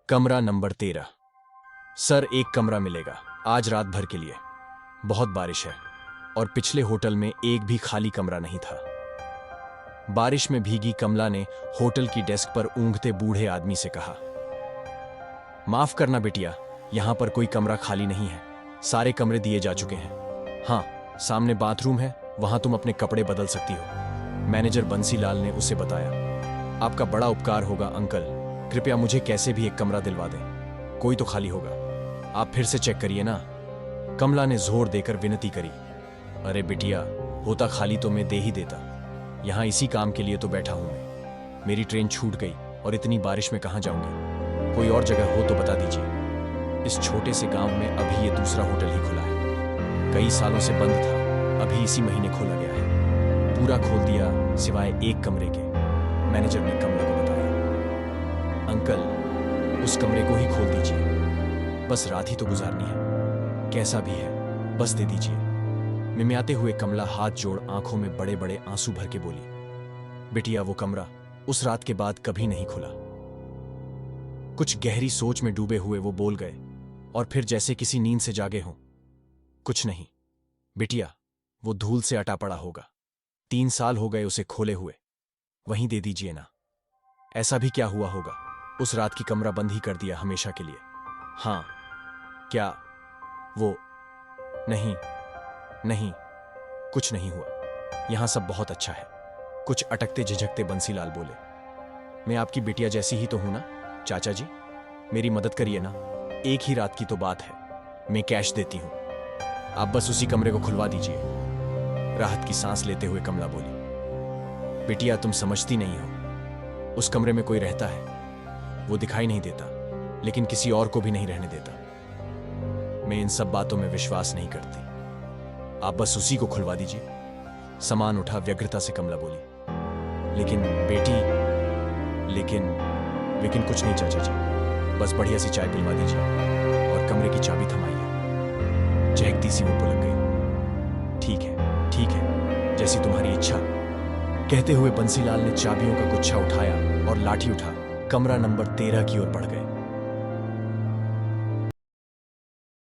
कमरा number 13। Sir, एक कमरा मिलेगा आज रात भर के लिए। बहुत बारिश है और पिछले होटल में एक भी खाली कमरा नहीं था। बारिश में भीगी कमला ने होटल की डेस्क पर ऊँघते बूढ़े आदमी से कहा, माफ करना बिटिया, यहां पर कोई कमरा खाली नहीं है। सारे कमरे दिए जा चुके हैं। हाँ, सामने बाथरूम है, वहां तुम अपने कपड़े बदल सकती हो। मैनेजर बंसीलाल ने उसे बताया। आपका बड़ा उपकार होगा अंकल, कृपया मुझे कैसे भी एक कमरा दिलवा दें। कोई तो खाली होगा, आप फिर से चेक करिए ना। कमला ने जोर देकर विनती करी। अरे बिटिया, होता खाली तो मैं दे ही देता। यहां इसी काम के लिए तो बैठा हूं मैं। मेरी ट्रेन छूट गई और इतनी बारिश में कहां जाऊंगी। कोई और जगह हो तो बता दीजिए। इस छोटे से गांव में अभी ये दूसरा होटल ही खुला है। कई सालों से बंद था, अभी इसी महीने खोला गया है। पूरा खोल दिया सिवाय एक कमरे के, मैनेजर ने कमला को बताया। अंकल, उस कमरे को ही खोल दीजिए, बस रात ही तो गुजारनी है। कैसा भी है, बस दे दीजिए। मिमियाते हुए कमला हाथ जोड़ आंखों में बड़े बड़े आंसू भर के बोली, बिटिया वो कमरा उस रात के बाद कभी नहीं खुला। कुछ गहरी सोच में डूबे हुए वो बोल गए और फिर जैसे किसी नींद से जागे हों, कुछ नहीं बिटिया, वो धूल से अटा पड़ा होगा। 3 साल हो गए उसे खोले हुए, वहीं दे दीजिए ना। ऐसा भी क्या हुआ होगा, उस रात की कमरा बंद ही कर दिया हमेशा के लिए। हाँ, क्या वो? नहीं नहीं, कुछ नहीं हुआ। यहां सब बहुत अच्छा है। कुछ अटकते झिझकते बंसीलाल बोले, मैं आपकी बिटिया जैसी ही तो हूं ना चाचा जी, मेरी मदद करिए ना। एक ही रात की तो बात है, मैं कैश देती हूं, आप बस उसी कमरे को खुलवा दीजिए। राहत की सांस लेते हुए कमला बोली, बिटिया तुम समझती नहीं हो, उस कमरे में कोई रहता है। वो दिखाई नहीं देता, लेकिन किसी और को भी नहीं रहने देता। मैं इन सब बातों में विश्वास नहीं करती, आप बस उसी को खुलवा दीजिए। सामान उठा व्यग्रता से कमला बोली, लेकिन बेटी, लेकिन कुछ नहीं चाचा जी, बस बढ़िया सी चाय पिलवा दीजिए और कमरे की चाबी थमाइए। चहकती सी वो पुलक गई। ठीक है, जैसी तुम्हारी इच्छा। कहते हुए बंसीलाल ने चाबियों का गुच्छा उठाया और लाठी उठा कमरा नंबर 13 की ओर बढ़ गए।